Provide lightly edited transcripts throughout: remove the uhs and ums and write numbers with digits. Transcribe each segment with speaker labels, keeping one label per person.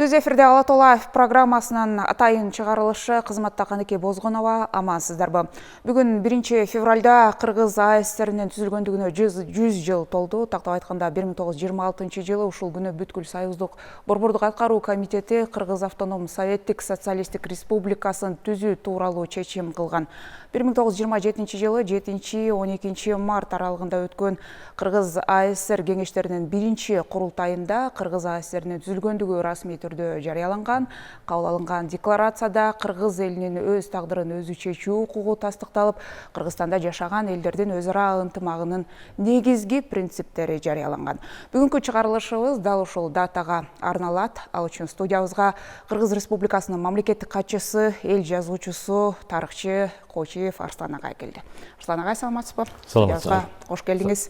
Speaker 1: Түз эфирде Ала Толаев программасынан атайын чыгарылышы кызматта Каныке Бозгонова, амансыздарбы. Бүгүн 1 февральда Кыргыз АЭС-теринин түзүлгөндүгүнө 100 жыл толду. Тактап айтканда 1926 жылы ушул күнү бүткүл Союздук Борбордук аткаруу комитети Кыргыз автоном Советтик социалисттик республикасын түзүү тууралуу чечим кылган. 1927 жылы 7-12 март аралыгында өткөн Кыргыз АЭС кеңештеринин биринчи курултайында Кыргыз АЭС-теринин түзүлгөндүгү расмий түрдө жарыяланган. Кабыл алынган декларацияда Кыргыз элинин өз тагдырын өзү чечүү укугу тастыкталып, Кыргызстанда жашаган элдердин өз ара ынтымагынын негизги принциптери жарыяланган. Бүгүнкү чыгарылышыбыз дал ушул датага арналат. Ал үчүн студиябызга Кыргыз Республикасынын мамлекеттик катчысы, эл жазуучусу, тарыхчы Кочиев Арслан агай келди. Арслан агай, саламатсызбы?
Speaker 2: Саламатсызбы.
Speaker 1: Кош келдиңиз.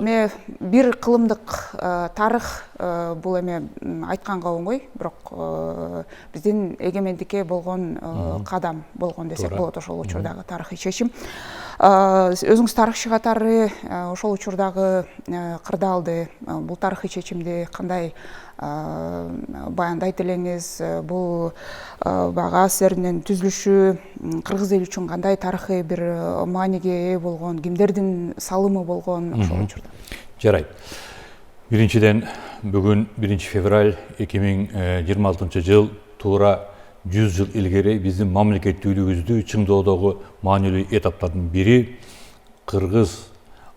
Speaker 1: Мен бир кылымдык тарых бул эме айтканга оңой, бирок биздин эгемендикке болгон кадам болгон десек болот ошол учурдагы тарыхый чечим. Өзүңүз тарыхчы катары ошол учурдагы кырдаалды, бул тарыхый чечимди кандай баяндайт элеңиз? Бул бага АЭС-теринин түзүлүшү Кыргыз эл үчүн кандай тарыхый бир мааниге ээ болгон, кимдердин салымы болгон ошол учурда?
Speaker 2: Жарайт. Биринчиден бүгүн 1 февраль 2026 жыл туура 100 жыл илгери биздин мамлекеттүүлүгүбүздү чыңдоодогу маанилүү этаптардын бири Кыргыз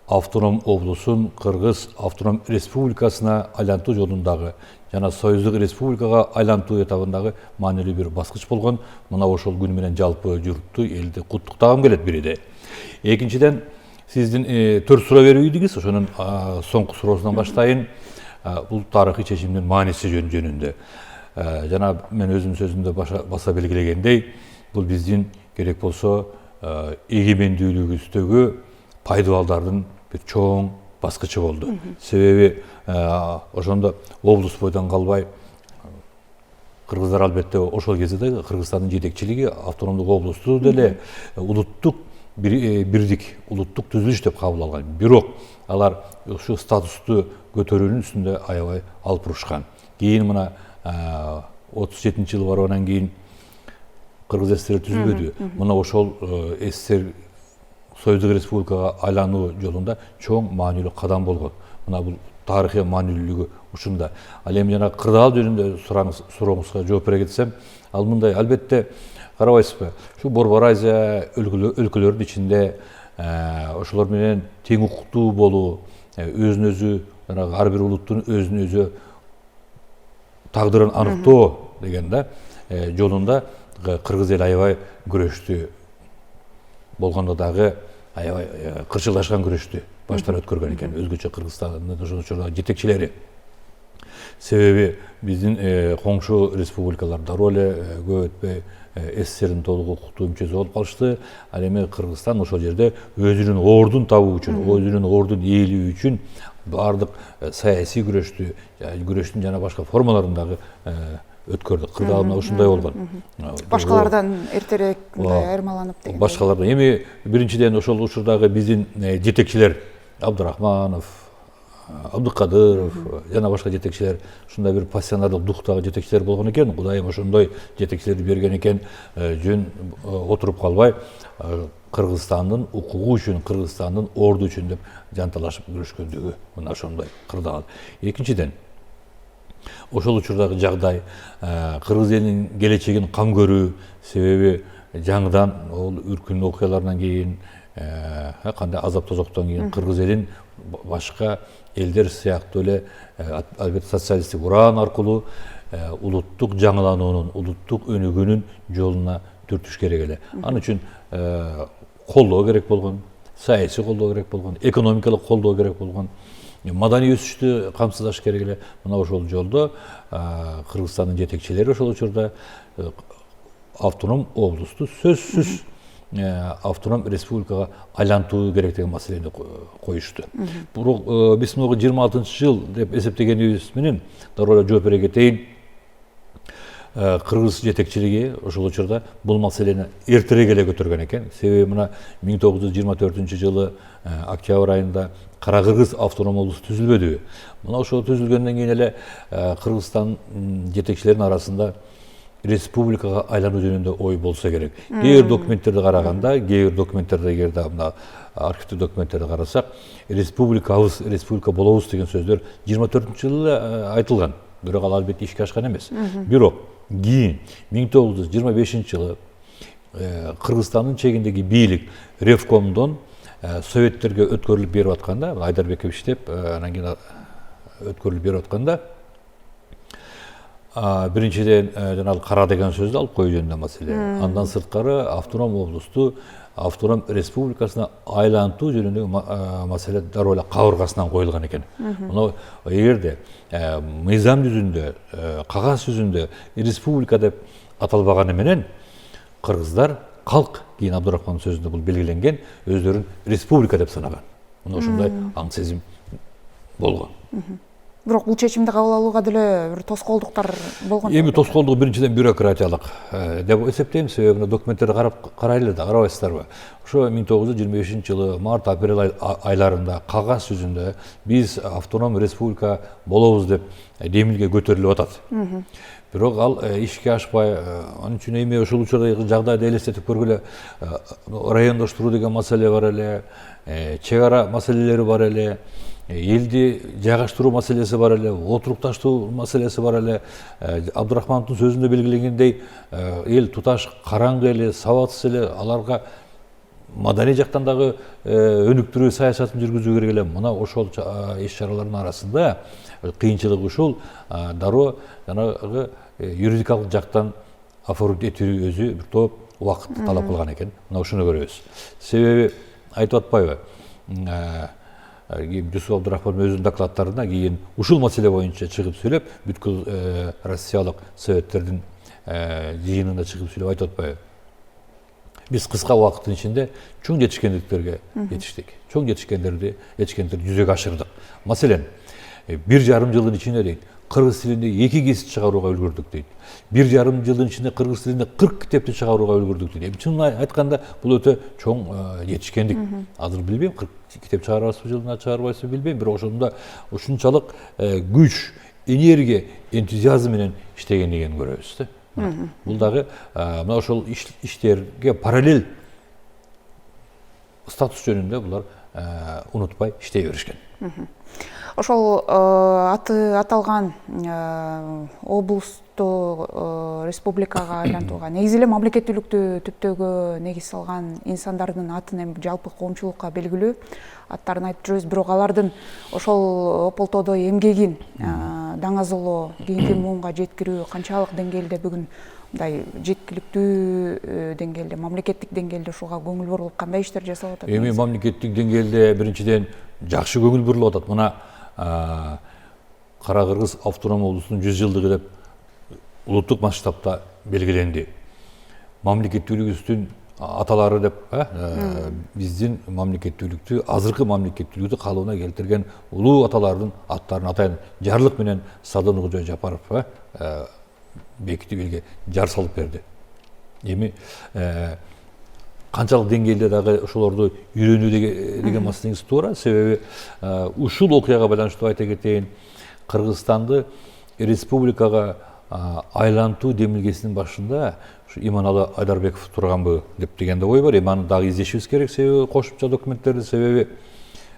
Speaker 2: автоном облусун Кыргыз автоном республикасына айлантуу жолундагы жана Союздук республикага айлантуу этабындагы маанилүү бир баскыч болгон. Мына ошол күнү менен жалпы журтту элди куттуктагым келет бириде. Экинчиден сиздин 4 суроо берип ийдиңиз, ошонун соңку суроосунан баштайын. Бул тарыхый чечимдин мааниси жөнүндө. Жана мен өзүмдүн сөзүмдө баса белгилегендей, бул биздин керек болсо эгемендүүлүгүбүздөгү пайдабалдардын бир чоң баскычы болду. Себеби ошондо облус бойдон калбай, кыргыздар албетте ошол кезде Кыргызстандын жетекчилиги автономдук облусту деле улуттук бирдик, улуттук түзүлүш деп кабыл алган. Бирок алар ушу статусту көтөрүүнүн үстүндө аябай алпурушкан. Кийин мына 37 жыл баргандан кийин Кыргыз СССР түзүлбөдү. Мына ошол СССР Союздук республикага айлануу жолунда чоң маанилүү кадам болгон. Мына бул тарыхый маанилүүлүгү ушунда. Ал эми жана кырдаал жөнүндө сурооңузга жооп бере кетсем, ал мындай: албетте карабайсызбы, ушу Борбор Азия өлкөлөрүнүн ичинде ошолор менен тең укуктуу болуу, өзүн өзү, жанагы ар бир улуттун өзүн өзү тагдырын аныктоо деген жолунда Кыргыз эл аябай күрөштү. Болгондо дагы аябай кырчылдашкан күрөштү баштан өткөргөн экен өзгөчө Кыргызстандын ошол учурдагы жетекчилери. Себеби биздин коңшу республикалар дароо эле көп өтпөй СССРдин толук укуктуу мүчөсү болуп калышты. Ал эми Кыргызстан ошол жерде өзүнүн ордун табуу үчүн, өзүнүн ордун ээлүү үчүн бардык саясий күрөштүн жана башка формаларын дагы өткөрдү. Кырдаалына ушундай болгон.
Speaker 1: Башкалардан эртерээк айырмаланып деген.
Speaker 2: Башкалардан эми биринчиден ошол учурдагы биздин жетекчилер Абдурахманов, Абдыкадыров жана башка жетекчилер ушундай бир пассионардык дуктагы жетекчилер болгон экен. Кудайым ошондой жетекчилерди берген экен, жөн отуруп калбай Кыргызстандын укугу үчүн, Кыргызстандын орду үчүн деп жанталашып күрөшкөндүгү мына ошондой кырдаал. Экинчиден ошол учурдагы жагдай Кыргыз элинин келечегин кам көрүү, себеби жаңыдан ол үркүн окуялардан кийин, кандай азап тозоктон кийин Кыргыз элин башка элдер сыяктуу эле албетте социалисттик уран аркылуу улуттук жаңылануунун, улуттук өнүгүүнүн жолуна түртүш керек эле. Ал үчүн колдоо керек болгон, саясий колдоо керек болгон, экономикалык колдоо керек болгон, маданий өсүштү камсыздаш керек эле. Мына ошол жолдо Кыргызстандын жетекчилери ошол учурда автоном облусту сөзсүз автоном республикага айлантуу керек деген маселени коюшту. Бирок биз 26 жыл деп эсептегенибиз менен дароо эле жооп бере кетейин. Кыргыз жетекчилиги ошол учурда бул маселени эртерээк эле көтөргөн экен. Себеби мына 1924-жылы октябрь айында Кара Кыргыз автоном облусу түзүлбөдүбү. Мына ошол түзүлгөндөн кийин эле Кыргызстан жетекчилеринин арасында республикага айлануу жөнүндө ой болсо керек. Кээ бир документтерди караганда, кээ бир документтерде эгерде мына архивдик документтерди карасак, республика болобуз деген сөздөр 24-жылы айтылган. Бирок ал албетте ишке ашкан эмес. Бирок кийин 1925-жылы Кыргызстандын чегиндеги бийлик Ревкомдон советтерге өткөрүлүп берип атканда, Айдарбеков иштеп, анан кийин өткөрүлүп берип атканда, биринчиден жанагы кара деген сөздү алып коюу жөнүндө маселе. Андан сырткары автоном облусту автоном республикасына айлантуу жөнүндө маселе дароо эле кабыргасынан коюлган экен. Мына эгерде мыйзам жүзүндө, кагаз жүзүндө республика деп аталбаганы менен кыргыздар калк, кийин Абдурахмандын сөзүндө бул белгиленген, өздөрүн республика деп санаган. Мына ошондой аң сезим болгон.
Speaker 1: Бирок бул чечимди кабыл алууга деле бир тоскоолдуктар болгон.
Speaker 2: Эми тоскоолдук биринчиден бюрократиялык деп эсептейм, себеби документтерди карайлы да, карабайсыздарбы? Ошо 1925-жылы март апрель айларында кагаз жүзүндө биз автоном республика болобуз деп демилге көтөрүлүп атат. Бирок ал ишке ашпай, анын үчүн эми ошол учурдагы жагдайды элестетип көргүлө, райондоштуруу деген маселе бар эле, чек ара маселелери бар эле, элди жайгаштыруу маселеси бар эле, отурукташтыруу маселеси бар эле. Абдурахмановдун сөзүндө белгиленгендей, эл туташ караңгы эле, сабатсыз эле, аларга маданий жактан дагы өнүктүрүү саясатын жүргүзүү керек эле. Мына ошол иш чаралардын арасында кыйынчылык ушул, дароо жанагы юридикалык жактан оформить этүү өзү бир топ убакыт талап кылган экен. Мына ушуну көрөбүз. Себеби айтып атпайбы? Жусуп Абдурахманов өзүнүн докладтарында кийин ушул маселе боюнча чыгып сүйлөп, бүткүл Россиялык советтердин жыйынында чыгып сүйлөп айтып атпайбы? Биз кыска убакыттын ичинде чоң жетишкендиктерге жетиштик. Чоң жетишкендерди жүзөгө ашырдык. Маселен, 1,5 жылдын ичинде дейт, кыргыз тилинде 2 кесип чыгарууга үлгүрдүк дейт. 1,5 жылдын ичинде кыргыз тилинде 40 китепти чыгарууга үлгүрдүк дейт. Эми чынын айтканда бул өтө чоң жетишкендик. Азыр билбейм, 40 китеп чыгарабызбы, жылына чыгарбайсызбы билбейм, бирок ошондо ушунчалык күч, энергия, энтузиазм менен иштегендигин көрөбүз да. Бул дагы мына ошол иштерге параллель статус жөнүндө булар унутпай иштей беришкен.
Speaker 1: Ошол аты аталган облусту республикага айлантууга негизи эле мамлекеттүүлүктү түптөөгө негиз салган инсандардын атын эми жалпы коомчулукка белгилүү аттарын айтып жүрөбүз, бирок алардын ошол ополтоодо эмгегин даңазолоо, кийинки муунга жеткирүү канчалык деңгээлде бүгүн мындай жеткиликтүү деңгээлде, мамлекеттик деңгээлде ушуга көңүл бурулуп кандай иштер жасалып атат?
Speaker 2: Эми мамлекеттик деңгээлде биринчиден жакшы көңүл бурулуп атат. Мына Кара Кыргыз автоном облусунун 100 жылдыгы деп улуттук масштабта белгиленди. Мамлекеттүүлүгүбүздүн аталары деп, биздин мамлекеттүүлүктү, азыркы мамлекеттүүлүктү калыбына келтирген улуу аталардын аттарын атайын жарлык менен Садын Кожо Жапаров бекитип элге жар салып берди. Эми канчалык деңгээлде дагы ошолорду үйрөнүү деген маселеңиз туура. Себеби ушул окуяга байланыштуу айта кетейин, Кыргызстанды республикага айлантуу демилгесинин башында Иманалы Айдарбеков турганбы деп дегенде ой бар. Эми аны дагы издешибиз керек, себеби кошумча документтерди, себеби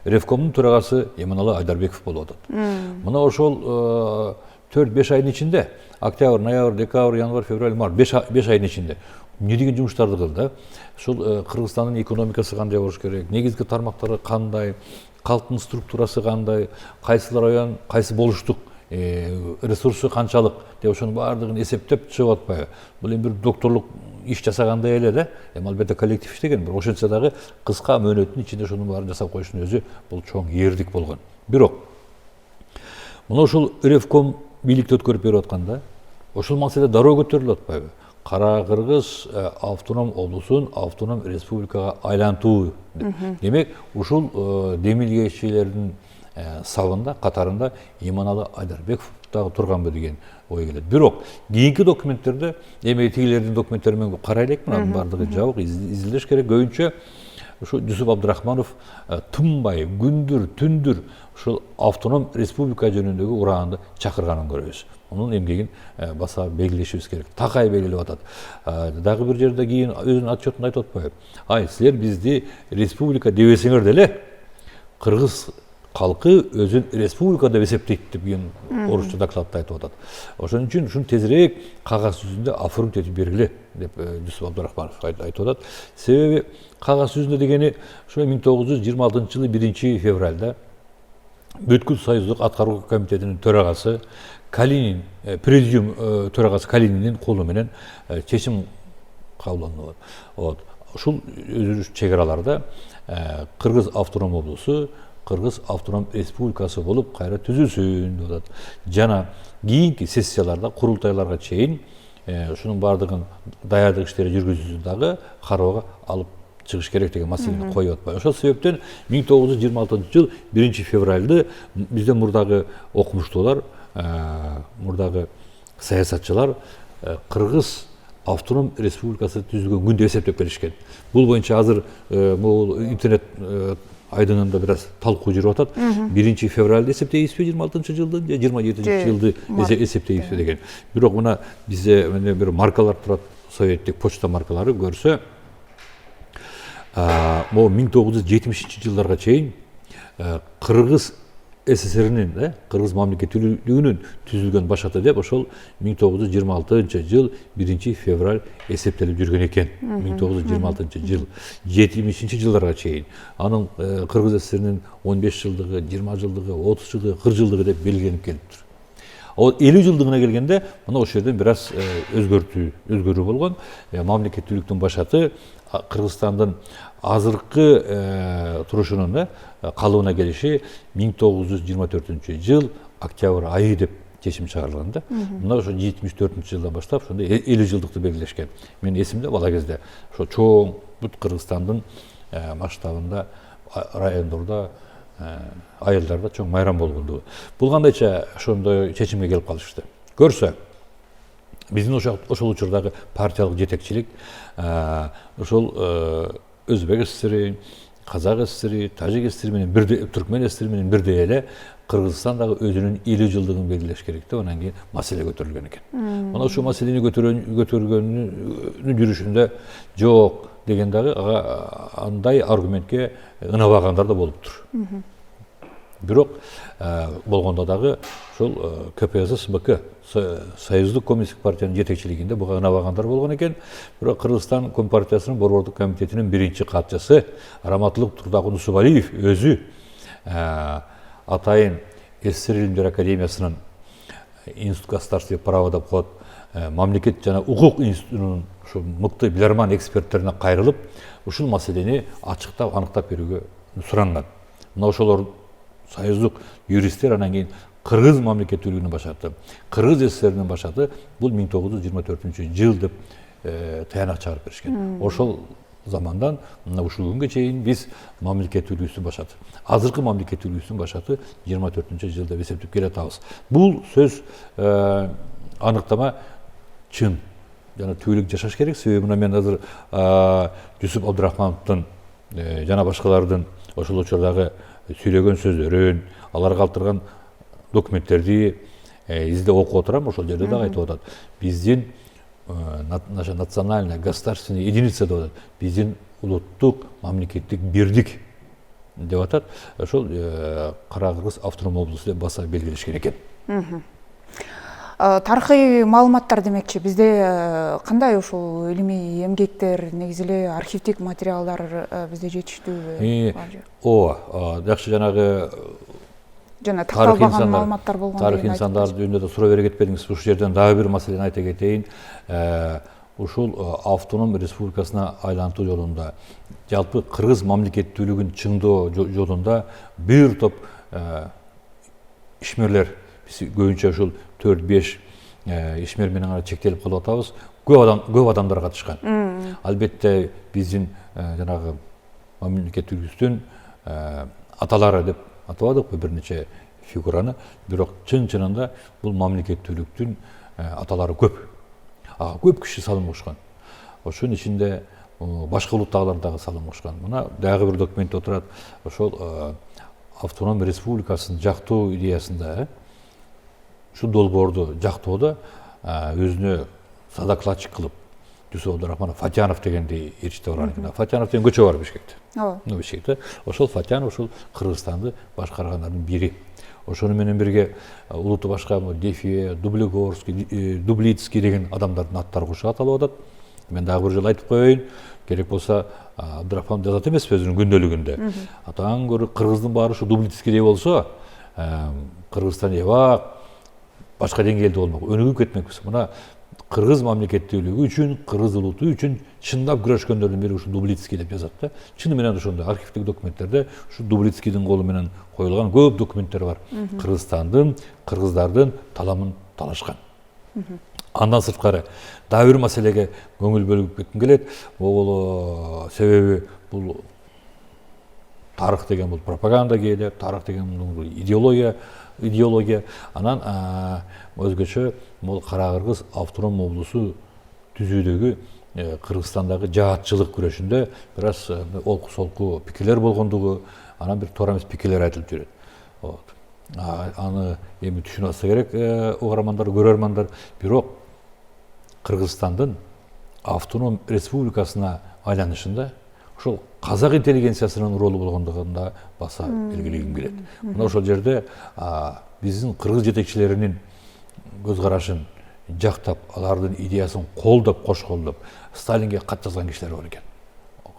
Speaker 2: Ревкомдун төрагасы Иманалы Айдарбеков болуп атат. Мына ошол 4-5 айдын ичинде, октябрь, ноябрь, декабрь, январь, февраль, март 5 айдын ичинде эмне деген жумуштарды кылды? Ушул Кыргызстандын экономикасы кандай болуш керек, негизги тармактары кандай, калктын структурасы кандай, кайсы район, кайсы болуштук ресурсу канчалык деп ошонун баардыгын эсептеп чыгып атпайбы? Бул эми бир докторлук иш жасагандай эле да, эми албетте коллектив иштеген, бирок ошентсе дагы кыска мөөнөттүн ичинде ошонун баарын жасап коюштун өзү бул чоң эрдик болгон. Бирок мына ушул Ревком бийликти өткөрүп берип атканда, ошол маселе дароо көтөрүлүп атпайбы? Кара Кыргыз автоном облусун автоном республикага айлантуу. Демек, ушул демилгечилердин сабында, катарында Иманалы Айдарбеков дагы турганбы деген ой келет. Бирок кийинки документтерде эми тигилердин документтерин мен карай элекмин, анын баардыгы жабык, изилдеш керек. Көбүнчө ушу Жусуп Абдрахманов тынбай күндүр түндүр ушул автоном республика жөнүндөгү ураанды чакырганын көрөбүз. Onun эмгегин баса белгилешибиз керек. Такай белгилеп атат. Дагы бир жерде кийин өзүнүн отчетунда айтып атпайбы? Ай, силер бизди республика дебесеңер деле, кыргыз халкы өзүн республика деп эсептейт деп кийин орусча докладта айтып атат. Ошон үчүн ушун тезирээк кагаз жүзүндө оформить этип бергиле деп Жусуп Абдрахманов айтып атат. Себеби кагаз жүзүндө дегени ошо 1926 жылы 1 февралда Бүткүл Союздук аткаруу комитетинин төрагасы Калинин, президиум төрагасы Калининин колу менен чечим кабылданды. Вот. Ушул өзү чек-араларда Кыргыз автоном облусу Кыргыз автоном республикасы болуп кайра түзүлсүн деп атат. Жана кийинки сессияларда, курултайларга чейин ушунун баардыгын даярдык иштери жүргүзүүсүн дагы кароого алып чыгыш керек деген маселени коюп атпайбы. Ошол себептен 1926 жыл 1 февралды бизде мурдагы окумуштуулар, мурдагы саясатчылар Кыргыз автоном республикасы түзүлгөн күн деп эсептеп келишкен. Бул боюнча азыр бул интернет айдынында бираз талкуу жүрүп атат. 1 февралды эсептейбизби 26 жылды, 27 жылды эсептейбизби деген. Бирок мына бизде бир маркалар турат, советтик почта маркалары көрсө, могу 1970 жылдарга чейин Кыргыз СССРнин, Кыргыз мамлекеттүүлүгүнүн түзүлгөн башаты деп ошол 1926 жыл 1 февраль эсептелип жүргөн экен. 1926 жыл 70 жылдарга чейин анын Кыргыз СССРнин 15 жылдыгы, 20 жылдыгы, 30 жылдыгы, 40 жылдыгы деп белгиленип келиптир. Ал 50 жылдыгына келгенде мына ошол жерден бираз өзгөрүү болгон. Мамлекеттүүлүктүн башаты Кыргызстандын азыркы турушунун калыбына келиши 1924 жыл октябрь айы деп чечим чыгарылган да. Мына ошо 74 жылдан баштап ошондой 50 жылдыкты белгилешкен. Мен эсимде бала кезде ошо чоң бүт Кыргызстандын масштабында райондордо айылдарда чоң майрам болгондугу. Бул кандайча ошондой чечимге келип калышты. Көрсө биздин ошол учурдагы партиялык жетекчилик ошол Өзбек СССР, Казак СССР, Тажик СССР менен бирдей, Түркмен СССР менен бирдей эле Кыргызстан дагы өзүнүн 50 жылдыгын белгилеш керек деп анан кийин маселе көтөрүлгөн экен. Мына ушул маселени көтөргөнүн жүрүшүндө жок деген дагы андай аргументке ынабагандар да болуптур. Бирок болгондо дагы ошол КПСС СБК Союздук коммунисттик партиянын жетекчилигинде буга ынабагандар болгон экен. Бирок Кыргызстан Компартиясынын борбордук комитетинин биринчи катчысы Раматылык Турдагун Усубалиев өзү атайын СССР Илимдер Академиясынын Институт государственного права деп коет, мамлекет жана укук институтунун ушул мыкты биларман эксперттерине кайрылып, ушул маселени ачыктап, аныктап берүүгө суранган. Мына ошолор союздук юристтер анан кийин Кыргыз мамлекеттүүлүгүнүн башаты, Кыргыз СССРнин башаты бул 1924 жыл деп таянак чыгарып беришкен. Ошол замандан мына ушул күнгө чейин биз мамлекеттүүлүгүбүздүн башаты. Азыркы мамлекеттүүлүгүбүздүн башаты 24 жыл деп эсептеп келе атабыз. Бул сөз аныктама чын жана түбөлүк жашаш керек. Себеби мына мен азыр Жусуп Абдрахмановдун жана башкалардын ошол учурдагы сүйлөгөн сөздөрүн, алар калтырган документтерди изде окуп отурам, ошол жерде дагы айтып атат. Биздин наша национальная государственная единица деп атат. Биздин улуттук мамлекеттик бирдик деп атат. Ошол Кара Кыргыз автоном облусу деп баса белгилешкен экен.
Speaker 1: Тарыхый маалыматтар демекчи, бизде кандай ушул илимий эмгектер, негизи эле архивдик материалдар бизде жетиштүүбү?
Speaker 2: Жакшы, жанагы
Speaker 1: жана такталбаган маалыматтар болгон.
Speaker 2: Тарых инсандар жөнүндө да суроо бере кетпедиңиз. Ушул жерден дагы бир маселени айта кетейин. Ушул автоном республикасына айлантуу жолунда, жалпы Кыргыз мамлекеттүүлүгүн чыңдоо жолунда бир топ ишмерлер, биз көбүнчө ушул 4-5 ишмер менен чектелип калып атабыз. Көп адамдар катышкан. Албетте биздин жанагы мамлекеттүүлүгүбүздүн аталары деп атабадыкпы, бир нече фигураны, бирок чын-чынында бул мамлекеттүүлүктүн аталары көп. Көп киши салым кошкон. Ошонун ичинде башка улуттагылар дагы салым кошкон. Мына дагы бир документте отурат. Ошол автоном республикасын жактоо идеясында ушу долбоорду жактоодо өзүнө садакладчик кылып Юсуп Абдурахманов Фатянов дегенди ээрчите бар экен. Фатянов деген көчө бар Бишкекте. Бишкекте. Ошол Фатянов ушул Кыргызстанды башкаргандардын бири. Ошону менен бирге улутту башка Дефие, Дублигорский, Дублицкий деген адамдардын аттары кошо аталып атат. Мен дагы бир жолу айтып коеюн, керек болсо Абдурахманов жазат эмеспи өзүнүн күндөлүгүндө. Атаң көрүп Кыргыздын баары ушу Дублицкийдей болсо, Кыргызстан эбак башка деңгээлде болмок, өнүгүп кетмекпиз. Мына Кыргыз мамлекеттүүлүгү үчүн, Кыргыз улуту үчүн чындап күрөшкөндөрдүн бири ушу Дублицкий деп жазат да. Чыны менен ошондо архивдик документтерде ушу Дублицкийдин колу менен коюлган көп документтер бар. Кыргызстандын, кыргыздардын таламын талашкан. Андан сырткары дагы бир маселеге көңүл бөлүп кетким келет. Бул себеби бул тарых деген бул пропаганда кээде, тарых деген бул идеология. Анан өзгөчө бул Кара Кыргыз автоном облусу түзүүдөгү Кыргызстандагы жаатчылык күрөшүндө бир аз олку солку пикирлер болгондугу, анан бир туура эмес пикирлер айтылып жүрөт. Аны эми түшүнүп алса керек угармандар, көрөрмандар. Бирок Кыргызстандын автоном республикасына айланышында ошол казак интеллигенциясынын ролу болгондугунда баса белгилегим келет. Мына ошол жерде биздин кыргыз жетекчилеринин көз карашын жактап, алардын идеясын колдоп, кош колдоп, Сталинге кат жазган кишилер бар экен.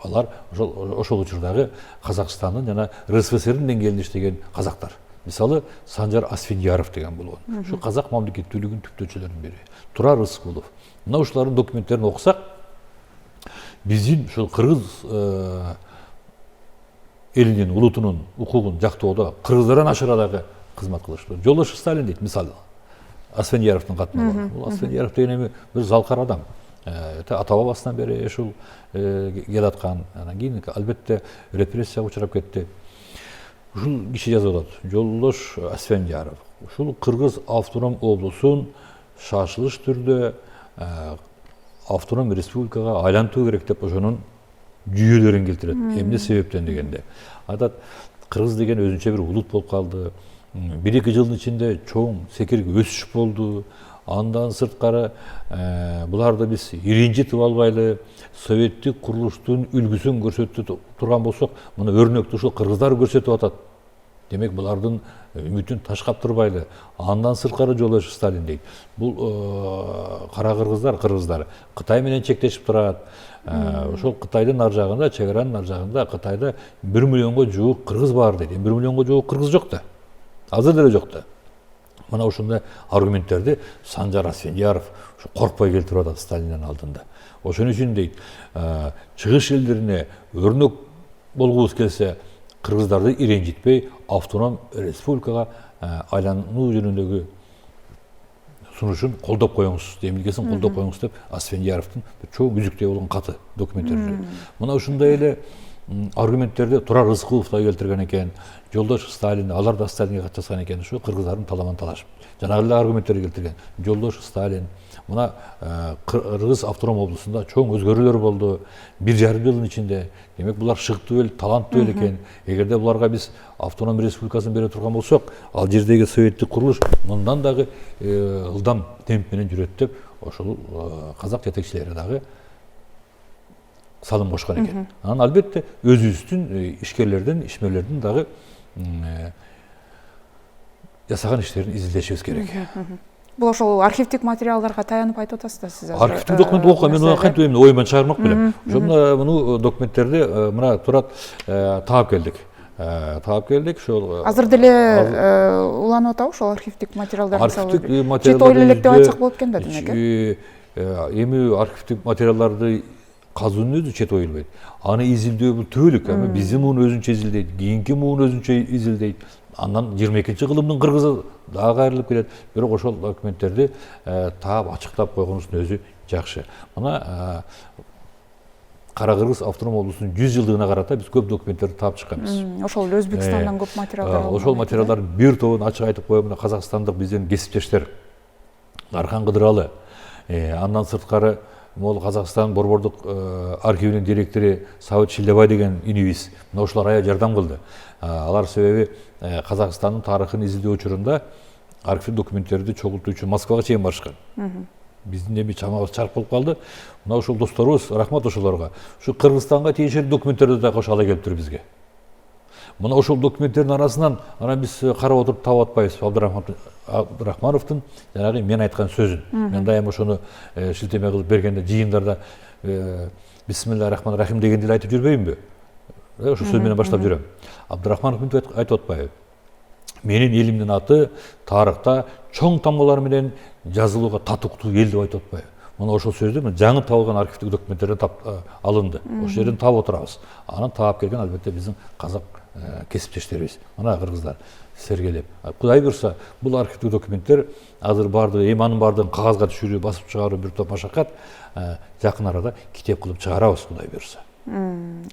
Speaker 2: Алар ошол учурдагы Казакстандын жана РСФСРдин деңгээлинде иштеген казактар. Мисалы Санжар Асфендияров деген болгон. Ушу казак мамлекеттүүлүгүнүн түптөөчүлөрүнүн бири. Турар Рыскулов. Мына ушулардын документтерин окусак, биздин ушул кыргыз элинин, улутунун укугун жактоодо кыргыздардан ашыра дагы кызмат кылышты. Жолдош Сталин дейт, мисалы. Асфендияровдун катына бар. Бул Асфендияров деген эми бир залкар адам. Ата бабасынан бери ушул келаткан. Анан кийин албетте репрессияга учурап кетти. Ушул киши жазып атат. Жолдош Асфендияров. Ушул Кыргыз автоном облусун шашылыш түрдө автоном республикага айлантуу керек деп ошонун жүйөлөрүн келтирет. Эмне себептен дегенде. Айтат, Кыргыз деген өзүнчө бир улут болуп калды. 1-2 жылдын ичинде чоң секирге өсүш болду. Андан сырткары буларды биз иринжитип албайлы, советтик курулуштун үлгүсүн көрсөтүп турган болсок, муну өрнөктү ушул кыргыздар көрсөтүп атат. Демек булардын үмүтүн ташкап турбайлы. Андан сырткары Жолдош Сталин дейт. Бул кара кыргыздар Кытай менен чектешип турат. Ошол Кытайдын ар жагында, чек аранын ар жагында Кытайда 1 миллионго жуук кыргыз бар дейт. 1 миллионго жуук кыргыз жок да. Азыр деле жок да. Мына ушундай аргументтерди Санжар Асфендияров коркпой келтирип атат Сталиндин алдында. Ошон үчүн дейт, чыгыш элдерине өрнөк болгубуз келсе, кыргыздарды иренжитпей автоном республикага айлануу жөнүндөгү сунушун колдоп коюңуз, демилгесин колдоп коюңуз деп Асфендияровдун чоң үзүктөй болгон каты документтер. Мына ушундай эле аргументтерди Турар Рыскулов да келтирген экен. Жолдош Сталин, алар да Сталинге кат жазган экен, ушу кыргыздардын таламын талашып. Жанагы эле аргументтерди келтирген. Жолдош Сталин. Мына Кыргыз автоном облусунда чоң өзгөрүүлөр болду. 1,5 жылдын ичинде. Демек булар шыктуу эл, таланттуу эл экен. Эгерде буларга биз автоном республикасын бере турган болсок, ал жердеги советтик курулуш мындан дагы ылдам темп менен жүрөт деп ошол казак жетекчилери дагы салым кошкон экен. Анан албетте өзүбүздүн ишкерлердин, ишмерлердин дагы жасаган иштерин изилдешибиз керек.
Speaker 1: Бул ошол архивдик материалдарга таянып айтып атасыздар сиз азыр.
Speaker 2: Архивдик документ окуп, мен кантип эми оюман чыгармак белем. Ошондо муну документтерди мына турат таап келдик. Ошол
Speaker 1: азыр деле уланып атабы ошол архивдик материалдар мисалы.
Speaker 2: Архивдик материалдар
Speaker 1: чет ой элек деп айтсак болот экен да, демек.
Speaker 2: Эми архивдик материалдарды казуунун өзү чет ойылбайт. Аны изилдөө бул түбөлүк. Биздин муун өзүнчө изилдейт, кийинки муун өзүнчө изилдейт. Андан 22-чи кылымдын кыргызы дагы кайрылып келет. Бирок ошол документтерди таап ачыктап койгонубуздун өзү жакшы. Мына Кара Кыргыз автоном облусунун 100 жылдыгына карата биз көп документтерди таап чыкканбыз.
Speaker 1: Ошол Өзбекстандан көп материалдар алып.
Speaker 2: Ошол материалдардын бир тобун ачык айтып коем, мына казакстандык биздин кесиптештер Архан Кыдыралы, андан сырткары могул Казакстан борбордук архивинин директору Сабит Шилдебай деген инибиз. Мына ошолар аябай жардам кылды. Алар себеби Казакстандын тарыхын изилдөө учурунда архив документтерди чогултуу үчүн Москвага чейин барышкан. Биздин эми чамабыз чарп болуп калды. Мына ошол досторубуз, рахмат ошолорго. Ушу Кыргызстанга тиешелүү документтерди да кошо ала келиптир бизге. Мына ошол документтердин арасынан анан биз карап отуруп таап атпайбыз. Абдрахмановдун жанагы мен айткан сөзүн. Мен дайым ошону шилтеме кылып бергенде жыйындарда бисмиллахи рахмани рахим дегенди эле айтып жүрбөйүнбү? Ошол сөз менен баштап жүрөм. Абдрахманов мынтип айтып атпайбы? Менин элимдин аты тарыхта чоң тамгалар менен жазылууга татыктуу эл деп айтып атпайбы? Мына ошол сөздү мен жаңы табылган архивдик документтерден алынды. Ошол жерден таап отурабыз. Анан таап келген албетте биздин казак кесиптештерибиз. Мына кыргыздар сергелеп. Кудай буйрса, бул архивдик документтер азыр бардыгы, эми анын бардыгын кагазга түшүрүү, басып чыгаруу бир топ машакат, жакын арада китеп кылып чыгарабыз, Кудай буйрса.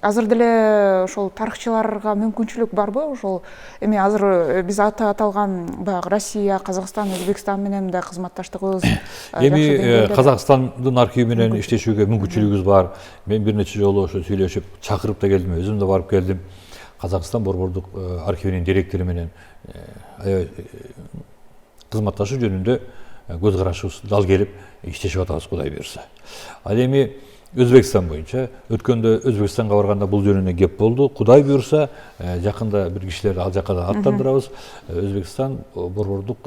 Speaker 1: Азыр деле ошол тарыхчыларга мүмкүнчүлүк барбы? Ошол эми азыр биз аталган баягы Россия, Казакстан, Өзбекстан менен да кызматташтыгыбыз
Speaker 2: эми Казакстандын архиви менен иштешүүгө мүмкүнчүлүгүбүз бар. Мен бир нече жолу ошо сүйлөшүп, чакырып да келдим, өзүм да барып келдим. Казакстан борбордук архивинин директору менен кызматташуу жөнүндө көз карашыбыз дал келип иштешип атабыз, Кудай буйрса. Ал эми Өзбекстан боюнча өткөндө Өзбекстанга барганда бул жөнүндө кеп болду. Кудай буйрса, жакында бир кишилерди ал жака да аттандырабыз. Өзбекстан борбордук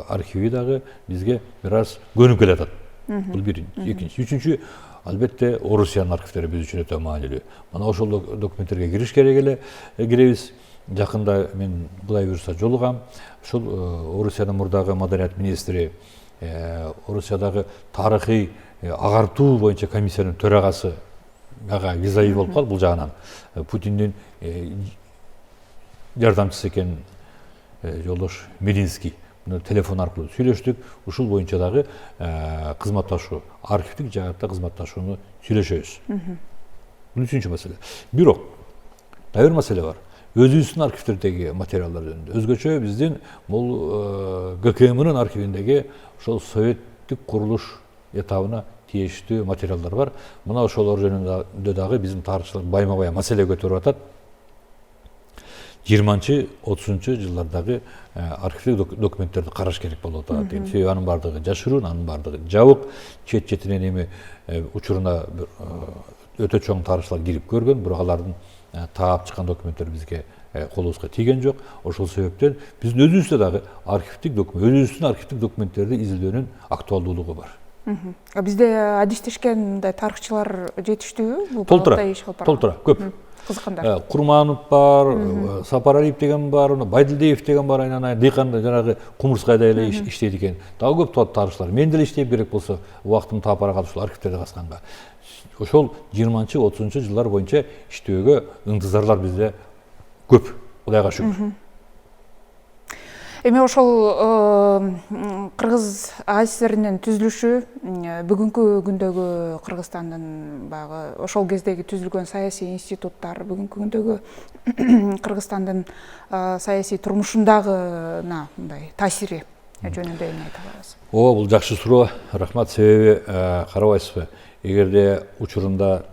Speaker 2: архиви дагы бизге бир аз көнүп келатат. Бул бир, экинчи, үчүнчү албетте Орусиянын архивдери биз үчүн өтө маанилүү. Мына ошол документтерге кириш керек эле, киребиз. Жакында мен Кудай буйрса жолугам. Ошол Орусиянын мурдагы маданият министри, Орусиядагы тарыхый агартуу боюнча комиссиянын төрагасы ага визави болуп калды бул жагынан. Путиндин жардамчысы экен жолдош Мединский. Телефон аркылуу сүйлөштүк. Ушул боюнча дагы кызматташуу, архивдик жаатта кызматташууну сүйлөшөбүз. Бул үчүнчү маселе. Бирок дагы бир маселе бар. Өзүбүздүн архивдердеги материалдар жөнүндө. Өзгөчө биздин бул ГКМнын архивиндеги ошол советтик курулуш этабына тиештүү материалдар бар. Мына ошолор жөнүндө дагы биздин тарыхчылар байма-бай маселе көтөрүп атат. 20-30 жылдардагы архивдик документтерди караш керек болуп атат. Себеби анын бардыгы жашыруун, анын бардыгы жабык, чет-четинен эми учуруна өтө чоң тарыхчылар кирип көргөн, бирок алардын таап чыккан документтер бизге колубузга тийген жок. Ошол себептен биздин өзүбүздө дагы өзүбүздүн архивдик документтерди изилдөөнүн актуалдуулугу бар.
Speaker 1: Бизде адистешкен тарыхчылар жетиштүүбү?
Speaker 2: Толтура, көп.
Speaker 1: Кызыккандар.
Speaker 2: Курманов бар, Сапаралиев деген бар, Байдилдиев деген бар, айнан дыйкан жанагы Кумурскайда эле иштейт экен. Дагы көп тарыхчылар. Мен деле иштеп керек болсо, убактымды таап барган ушул архивтерди касканга. Ошол 20-30 жылдар боюнча иштөөгө ынтызарлар бизде көп. Кудайга шүгүр.
Speaker 1: Эми ошол Кыргыз АССРинин түзүлүшү бүгүнкү күндөгү Кыргызстандын баягы ошол кездеги түзүлгөн саясий институттар, бүгүнкү күндөгү Кыргызстандын саясий турмушундагы мындай таасири жөнүндө эмне айта аласыз?
Speaker 2: Бул жакшы суроо. Рахмат. Себеби карабайсызбы, эгерде учурунда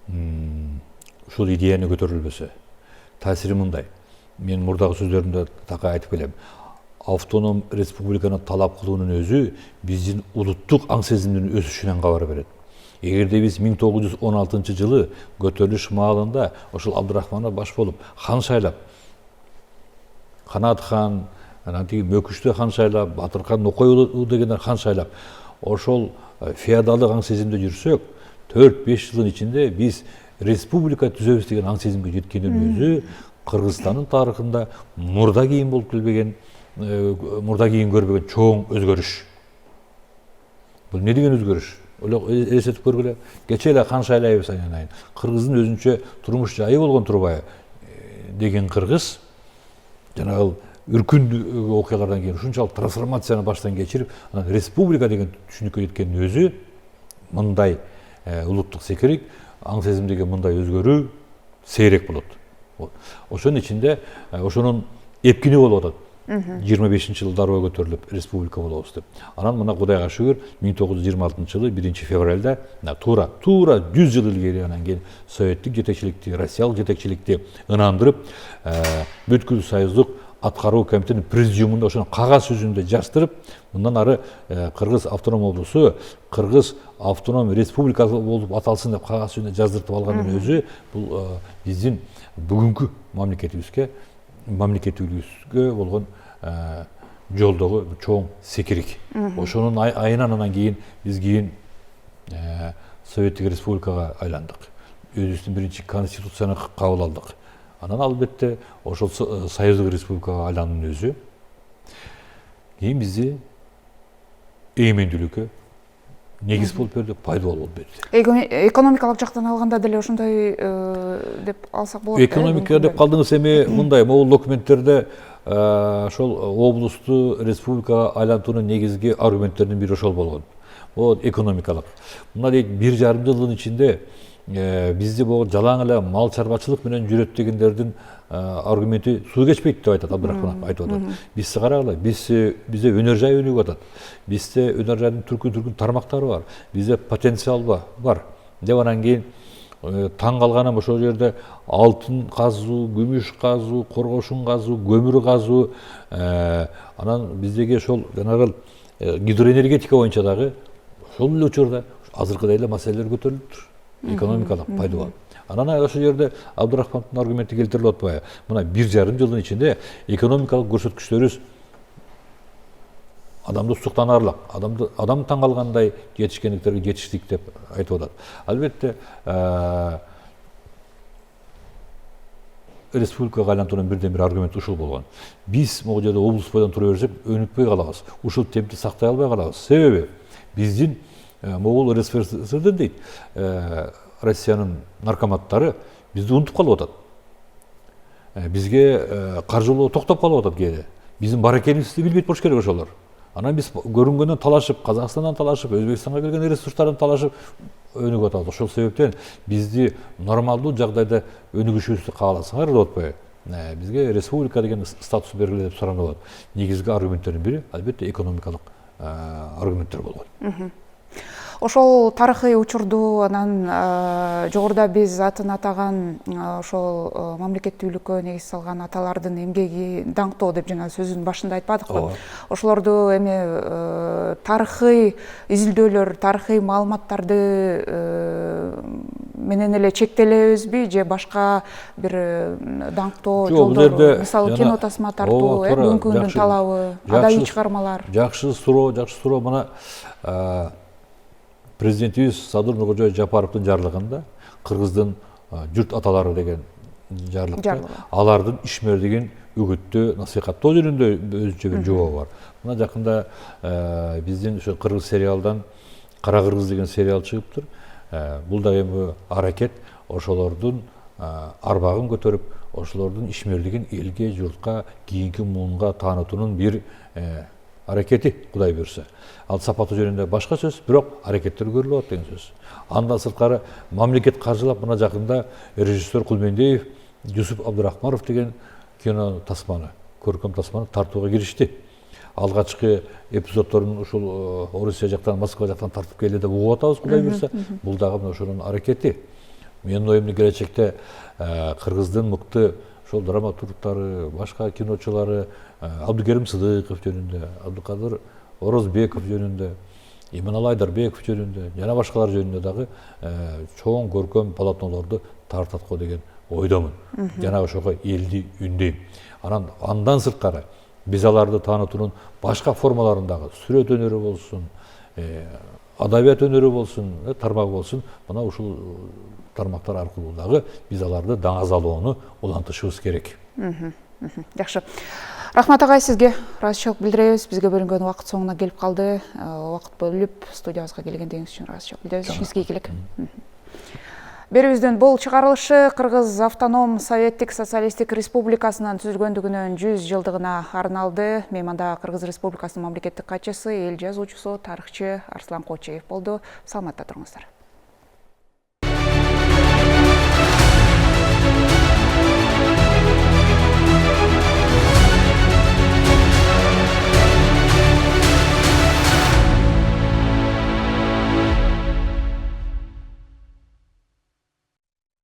Speaker 2: ушул идеяны көтөрүлбөсө, таасири мындай. Мен мурдагы сөздөрүмдө така айтып келем. Автоном республиканы талап кылуунун өзү биздин улуттук аң сезимдин өсүшүнөн кабар берет. Эгерде биз 1916 жылы көтөрүлүш маалында ошол Абдрахманов баш болуп хан шайлап, Канат хан, анан тиги Мөкүштө хан шайлап, Батырхан Нокой уулу дегендер хан шайлап, ошол феодалдык аң сезимде жүрсөк, 4-5 жылдын ичинде биз республика түзөбүз деген аң сезимге жеткендин өзү Кыргызстандын тарыхында мурда кийин болуп келбеген, мурда кийин көрбөгөн чоң өзгөрүш. Бул эмне деген өзгөрүш? Элестетип көргүлө. Кечээ эле хан шайлайбыз айнан. Кыргыздын өзүнчө турмуш жайы болгон турбайбы деген кыргыз жанагы үркүндүү окуялардан кийин ушунчалык трансформацияны баштан кечирип, республика деген түшүнүккө жеткендин өзү мындай улуттук секирик, аң сезимдеги мындай өзгөрүү сейрек болот. Ошонун ичинде ошонун эпкини болуп атат. 25-жылы дароо көтөрүлүп республика болобуз деп. Анан мына Кудайга шүгүр 1926-жылы 1-февралда туура 100 жыл илгери анан кийин советтик жетекчиликти, россиялык жетекчиликти ынандырып, бүткүл союздук аткаруу комитетинин президиумунда ошону кагаз жүзүндө жаздырып, мындан ары Кыргыз автоном облусу Кыргыз автоном республикасы болуп аталсын деп кагаз жүзүндө жаздыртып алгандын өзү бул биздин бүгүнкү мамлекеттүүлүгүбүзгө болгон жолдогу чоң секирик. Ошонун айынан анан кийин биз советтик республикага айландык. Өзүбүздүн биринчи конституцияны кабыл алдык. Анан албетте ошол союздук республикага айлануунун өзү кийин бизди эгемендүүлүккө негиз болуп берди, пайдалуу болуп берди.
Speaker 1: Экономикалык жактан алганда деле ошондой деп алсак болот.
Speaker 2: Экономика деп калдыңыз, эми мындай могул документтерде ошол облусту республикага айлантуунун негизги аргументтеринин бири ошол болгон. Бул экономикалык. Мына дейт 1,5 жылдын ичинде бизди бул жалаң эле мал чарбачылык менен жүрөт дегендердин аргументи суу кечпейт деп айтат Абдрахманов, айтып атат. Бизди карагыла, бизде өнөр жай өнүгүп атат. Бизде өнөр жайдын түркүн тармактары бар. Бизде потенциал бар. Деп анан кийин таң калганым ошол жерде алтын казуу, күмүш казуу, коргошун казуу, көмүр казуу, анан биздеги ошол жанагы гидроэнергетика боюнча дагы ошол эле учурда азыркыдай эле маселелер көтөрүлүптүр. Экономикалык пайдалуу. Анан ошол жерде Абдрахмановдун аргументи келтирилип атпайбы? Мына 1,5 жылдын ичинде экономикалык көрсөткүчтөрүбүз адамды суктанарлык, адам таң калгандай жетишкендиктерге жетиштик деп айтып атат. Албетте республикага айлантуунун бирден бир аргументи ушул болгон. Биз могу жерде облус бойдон тура берсек өнүкпөй калабыз. Ушул темпти сактай албай калабыз. Себеби биздин могул РСФСР дейт, Россиянын наркоматтары бизди унутуп калып атат. Бизге каржылоо токтоп калып атат кээде. Биздин бар экенибизди билбейт болуш керек ошолор. Анан биз көрүнгөндөн талашып, Казакстандан талашып, Өзбекстанга келген ресурстардан талашып өнүгүп атабыз. Ошол себептен бизди нормалдуу жагдайда өнүгүшүбүздү кааласаңар деп атпайбы? Бизге республика деген статус бергиле деп суранып атат. Негизги аргументтердин бири албетте экономикалык аргументтер болгон.
Speaker 1: Ошол тарыхый учурду анан жогоруда биз атын атаган ошол мамлекеттүүлүккө негиз салган аталардын эмгеги даңктоо деп жана сөзүнүн башында айтпадыкпы? Ошолорду эми тарыхый изилдөөлөр, тарыхый маалыматтарды менен эле чектелебизби же башка бир даңктоо жолдор, мисалы кино тасма тартуу, бүгүнкү күндүн талабы, адайый чыгармалар? Жакшы
Speaker 2: суроо. Мына президентибиз Садыр Нуркожоев Жапаровдун жарлыгында Кыргыздын журт аталары деген жарлыкта алардын ишмердигин үгүттөө, насихаттоо жөнүндө өзүнчө бир жобо бар. Мына жакында биздин ошо кыргыз сериалдан Кара Кыргыз деген сериал чыгыптыр. Бул да эми аракет ошолордун арбагын көтөрүп, ошолордун ишмерлигин элге, журтка, кийинки муунга таанытуунун бир аракети, Кудай буйрса. Ал сапаты жөнүндө башка сөз, бирок аракеттер көрүлүп атат деген сөз. Андан сырткары мамлекет каржылап мына жакында режиссер Кулмендеев Жусуп Абдрахманов деген кино тасманы, көркөм тасманы тартууга киришти. Алгачкы эпизоддорун ушул Орусия жактан, Москва жактан тартып келди деп угуп атабыз, Кудай буйрса. Бул дагы ошонун аракети. Менин оюмда келечекте Кыргыздын мыкты ошол драматургтары, башка киночулары, Абдыкерим Сыдыков жөнүндө, Абдыкадыр Орозбеков жөнүндө, Иманалы Айдарбеков жөнүндө, жана башкалар жөнүндө дагы чоң көркөм полотнолорду тартат го деген ойдомун. Жана ошого элди үндейм. Андан сырткары биз аларды таанытуунун башка формаларындагы сүрөт өнөрү болсун, адабият өнөрү болсун, тармагы болсун, мына ушул тармактар аркылуу дагы биз аларды даңазалоону улантышыбыз керек.
Speaker 1: Жакшы. Рахмат агай, сизге ыраазычылык билдиребиз. Бизге бөлүнгөн убакыт соңуна келип калды. Убакыт бөлүп студиябызга келгендигиңиз үчүн ыраазычылык билдиребиз. Ишиңизге ийгилик. Берүүбүздүн бул чыгарылышы Кыргыз автоном Советтик Социалисттик Республикасынын түзүлгөндүгүнүн 100 жылдыгына арналды. Мейманда Кыргыз Республикасынын мамлекеттик катчысы, эл жазуучусу, тарыхчы Арслан Кочиев болду. Саламатта туруңуздар.